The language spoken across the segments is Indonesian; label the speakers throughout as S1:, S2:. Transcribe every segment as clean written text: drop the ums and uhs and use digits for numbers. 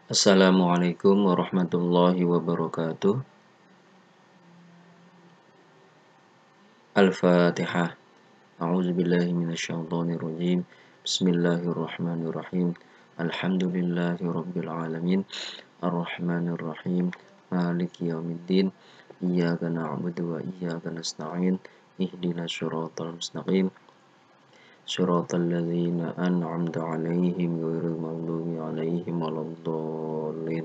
S1: Assalamualaikum warahmatullahi wabarakatuh. Al-Fatihah. A'udzubillahi minasyaitonirrajim. Bismillahirrahmanirrahim. Alhamdulillahi rabbil alamin. Arrahmanirrahim. Maliki yaumiddin. Iyyaka na'budu wa iyyaka nasta'in. Ihdinas syiratal mustaqim. Syiratal ladzina an'amta 'alaihim ghairil maghdubi 'alaihim waladdallin.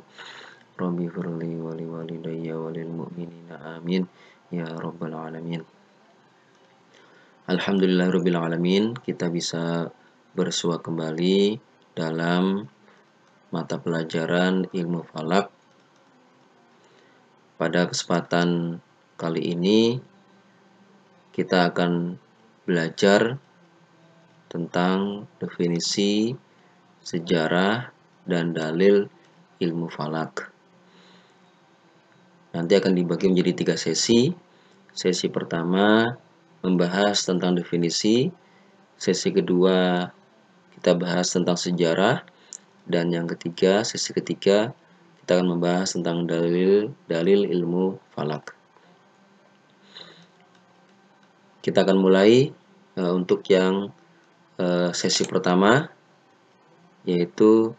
S1: Rabbi firli wa liwalidayya wa lil mu'minina amin ya rabbal alamin. Alhamdulillahirabbil alamin, kita bisa bersua kembali dalam mata pelajaran ilmu falak. Pada kesempatan kali ini kita akan belajar tentang definisi, sejarah, dan dalil ilmu falak. Nanti akan dibagi menjadi 3 sesi. Sesi pertama membahas tentang definisi, sesi kedua kita bahas tentang sejarah, dan yang ketiga, sesi ketiga kita akan membahas tentang dalil ilmu falak. Kita akan mulai untuk yang sesi pertama, yaitu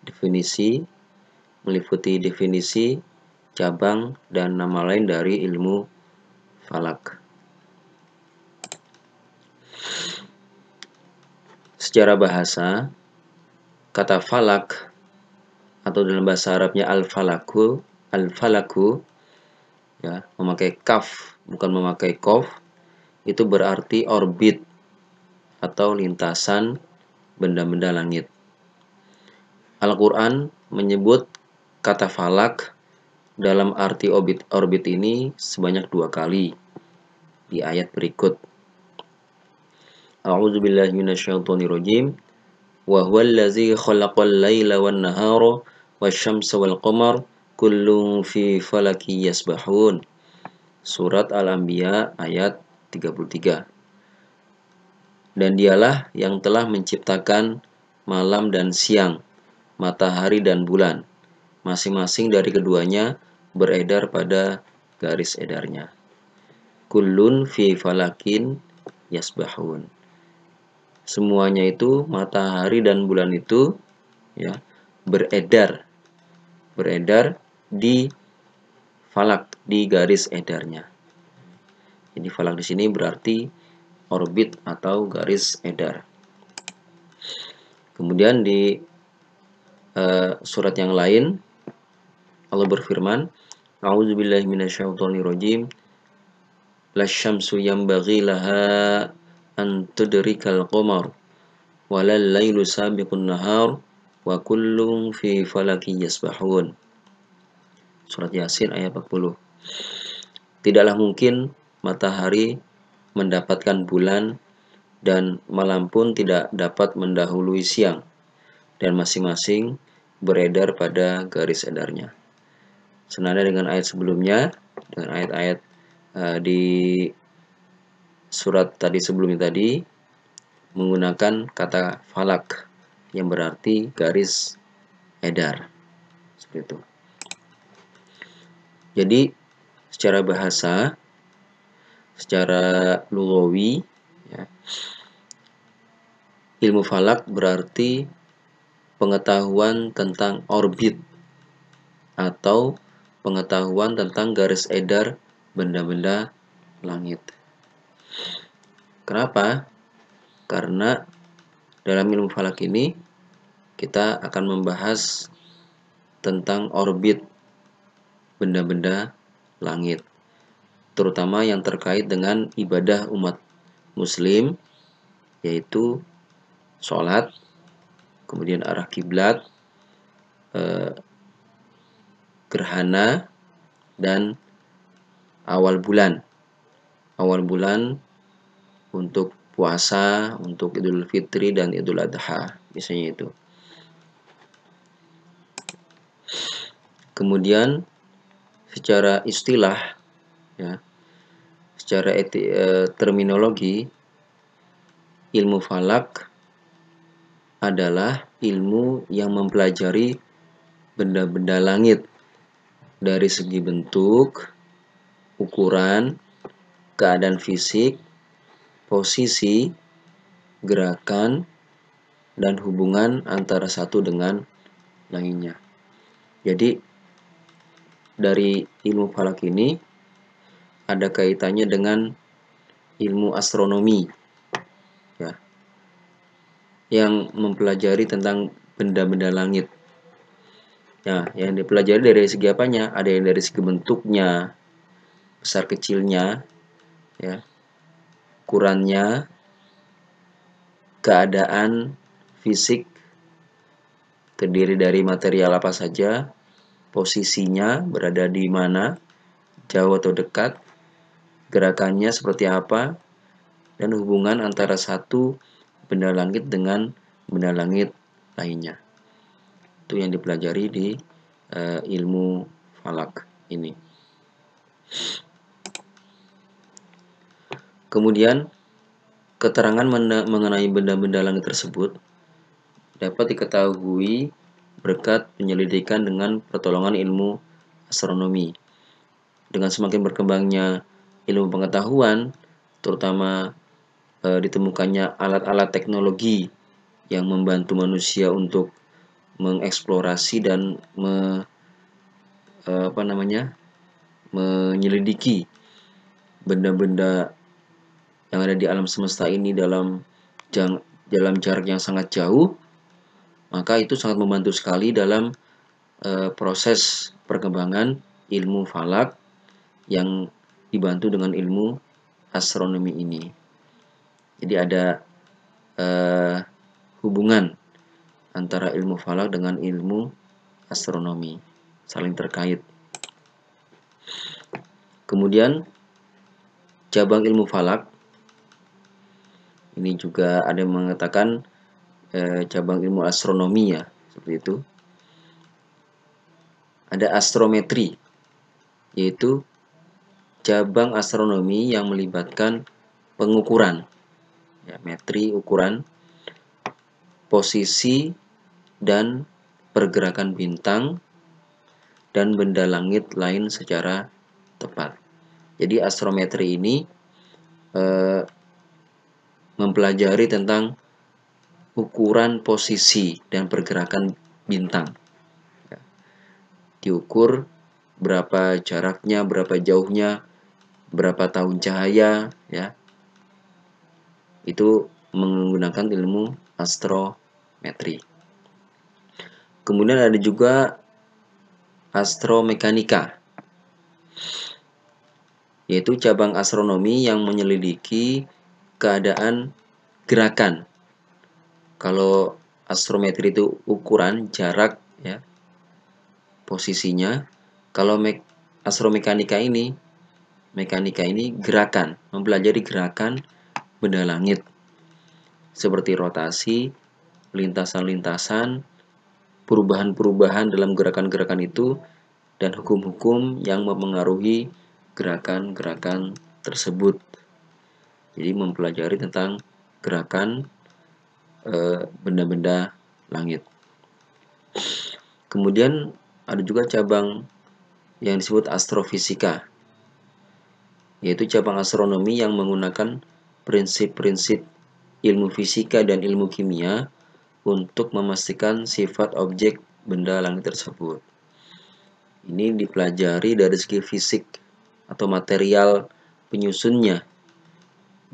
S1: definisi, meliputi definisi, cabang, dan nama lain dari ilmu falak. Secara bahasa, kata falak atau dalam bahasa Arabnya al-falaku ya, memakai kaf bukan memakai kof, itu berarti orbit atau lintasan benda-benda langit. Al-Quran menyebut kata falak dalam arti orbit ini sebanyak 2 kali di ayat berikut. A'udzubillahi minasyaitonirrajim. Wa huwallazi khalaqal laila wan nahara wasyamsa wal qamar kullun fi falaki yasbahun. Surat Al-Anbiya ayat 33. Dan dialah yang telah menciptakan malam dan siang, matahari dan bulan, masing-masing dari keduanya beredar pada garis edarnya. Kullun fi falakin yasbahun. Semuanya itu, matahari dan bulan itu ya, beredar di falak, di garis edarnya. Jadi falak di sini berarti orbit atau garis edar. Kemudian di surat yang lain Allah berfirman, A'udzubillahi minasyaitonirrajim. Lasyamsu yanbaghi laha an tudrikal qamar walal lailu sabiqun nahar wa kullun fi falaki yasbahun. Surat Yasin ayat 40. Tidaklah mungkin matahari mendapatkan bulan dan malam pun tidak dapat mendahului siang, dan masing-masing beredar pada garis edarnya. Senada dengan ayat sebelumnya, dengan ayat-ayat di surat tadi sebelumnya tadi, menggunakan kata falak yang berarti garis edar. Seperti itu. Jadi secara bahasa, secara lughawi ya, ilmu falak berarti pengetahuan tentang orbit atau pengetahuan tentang garis edar benda-benda langit. Kenapa? Karena dalam ilmu falak ini kita akan membahas tentang orbit benda-benda langit, terutama yang terkait dengan ibadah umat muslim, yaitu sholat, kemudian arah kiblat, gerhana, dan awal bulan untuk puasa, untuk Idul Fitri dan Idul Adha, misalnya itu. Kemudian secara istilah ya, secara terminologi, ilmu falak adalah ilmu yang mempelajari benda-benda langit dari segi bentuk, ukuran, keadaan fisik, posisi, gerakan, dan hubungan antara satu dengan lainnya. Jadi dari ilmu falak ini ada kaitannya dengan ilmu astronomi, ya, yang mempelajari tentang benda-benda langit. Nah, yang dipelajari dari segi apanya? Ada yang dari segi bentuknya, besar kecilnya, ya, ukurannya, keadaan fisik, terdiri dari material apa saja, posisinya berada di mana, jauh atau dekat, gerakannya seperti apa, dan hubungan antara satu benda langit dengan benda langit lainnya. Itu yang dipelajari di ilmu falak ini. Kemudian keterangan mengenai benda-benda langit tersebut dapat diketahui berkat penyelidikan dengan pertolongan ilmu astronomi. Dengan semakin berkembangnya ilmu pengetahuan, terutama ditemukannya alat-alat teknologi yang membantu manusia untuk mengeksplorasi dan menyelidiki benda-benda yang ada di alam semesta ini dalam jarak yang sangat jauh, maka itu sangat membantu sekali dalam proses perkembangan ilmu falak yang dibantu dengan ilmu astronomi ini. Jadi ada hubungan antara ilmu falak dengan ilmu astronomi, saling terkait. Kemudian cabang ilmu falak ini juga ada yang mengatakan cabang ilmu astronomi, ya, seperti itu. Ada astrometri, yaitu cabang astronomi yang melibatkan pengukuran, ya, metri, ukuran, posisi dan pergerakan bintang dan benda langit lain secara tepat. Jadi astrometri ini mempelajari tentang ukuran, posisi, dan pergerakan bintang. Ya. Diukur berapa jaraknya, berapa jauhnya, berapa tahun cahaya, ya. Itu menggunakan ilmu astrometri. Kemudian ada juga astromekanika, yaitu cabang astronomi yang menyelidiki keadaan gerakan. Kalau astrometri itu ukuran, jarak, ya, posisinya. Kalau astromekanika ini, gerakan, mempelajari gerakan benda langit seperti rotasi, lintasan-lintasan, perubahan-perubahan dalam gerakan-gerakan itu, dan hukum-hukum yang mempengaruhi gerakan-gerakan tersebut. Jadi mempelajari tentang gerakan benda-benda langit. Kemudian ada juga cabang yang disebut astrofisika, yaitu cabang astronomi yang menggunakan prinsip-prinsip ilmu fisika dan ilmu kimia untuk memastikan sifat objek benda langit tersebut. Ini dipelajari dari segi fisik atau material penyusunnya.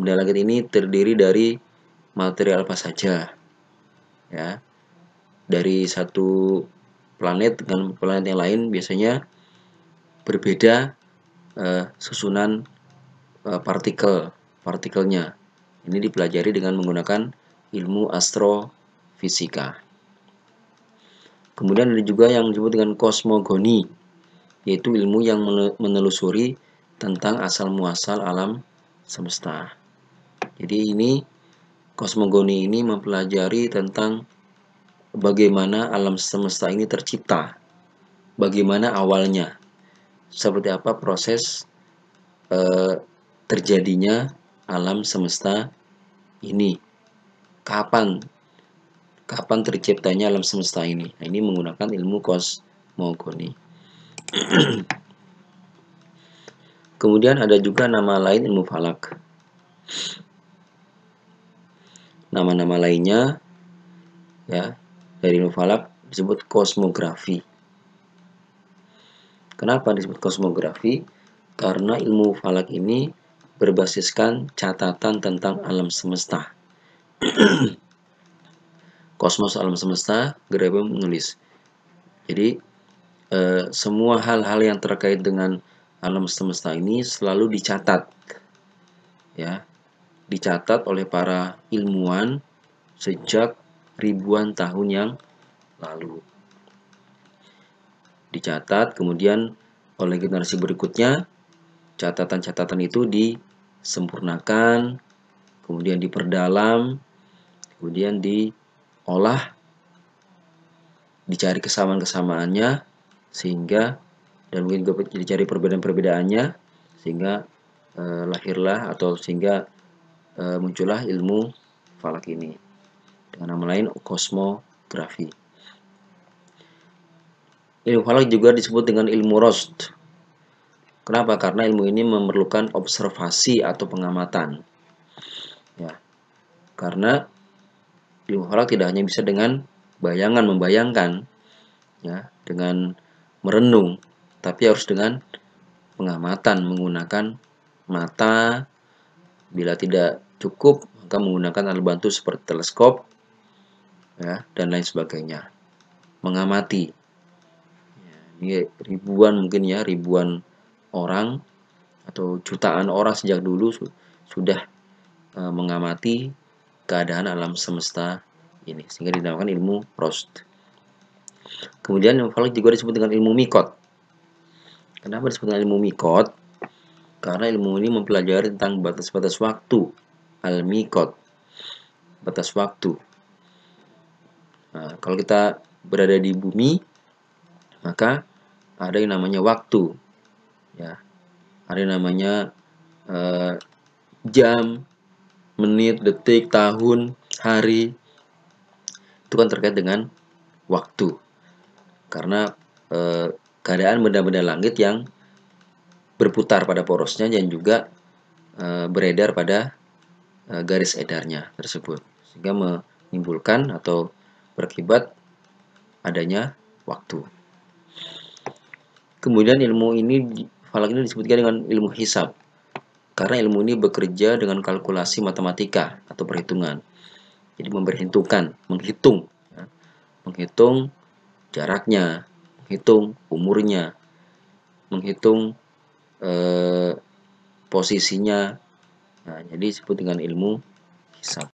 S1: Benda langit ini terdiri dari material apa saja, ya. Dari satu planet dengan planet yang lain biasanya berbeda susunan partikelnya. Ini dipelajari dengan menggunakan ilmu astrofisika. Kemudian ada juga yang disebut dengan kosmogoni, yaitu ilmu yang menelusuri tentang asal-muasal alam semesta. Jadi ini kosmogoni ini mempelajari tentang bagaimana alam semesta ini tercipta, bagaimana awalnya, seperti apa proses terjadinya alam semesta ini, kapan terciptanya alam semesta ini. Nah, ini menggunakan ilmu kosmogoni. Kemudian ada juga nama lain ilmu falak. Nama-nama lainnya ya dari ilmu falak disebut kosmografi. Kenapa disebut kosmografi? Karena ilmu falak ini berbasiskan catatan tentang alam semesta. Kosmos alam semesta, Grebe menulis. Jadi semua hal-hal yang terkait dengan alam semesta ini selalu dicatat, ya, dicatat oleh para ilmuwan sejak ribuan tahun yang lalu. Dicatat, kemudian oleh generasi berikutnya, catatan-catatan itu disempurnakan, kemudian diperdalam, kemudian diolah, dicari kesamaan-kesamaannya, sehingga dan mungkin juga dicari perbedaan-perbedaannya, sehingga lahirlah atau sehingga muncullah ilmu falak ini dengan nama lain kosmografi. Ilmu falak juga disebut dengan ilmu rost. Kenapa? Karena ilmu ini memerlukan observasi atau pengamatan. Ya, karena ilmu falak tidak hanya bisa dengan bayangan, membayangkan, ya, dengan merenung, tapi harus dengan pengamatan menggunakan mata. Bila tidak cukup, maka menggunakan alat bantu seperti teleskop, ya, dan lain sebagainya. Mengamati. Ya, ini ribuan mungkin ya, ribuan orang atau jutaan orang sejak dulu sudah mengamati keadaan alam semesta ini, sehingga dinamakan ilmu rost. Kemudian ilmu falak juga disebut dengan ilmu mikot. Kenapa disebut dengan ilmu mikot? Karena ilmu ini mempelajari tentang batas-batas waktu, al-mikot, batas waktu. Nah, kalau kita berada di bumi, maka ada yang namanya waktu, ya, ada yang namanya jam, menit, detik, tahun, hari. Itu kan terkait dengan waktu, karena keadaan benda-benda langit yang berputar pada porosnya dan juga beredar pada garis edarnya tersebut, sehingga menimbulkan atau berakibat adanya waktu. Kemudian ilmu ini, falak ini disebutkan dengan ilmu hisab, karena ilmu ini bekerja dengan kalkulasi matematika atau perhitungan. Jadi menghitung, ya, menghitung jaraknya, menghitung umurnya, menghitung posisinya. Nah, jadi disebut dengan ilmu hisab.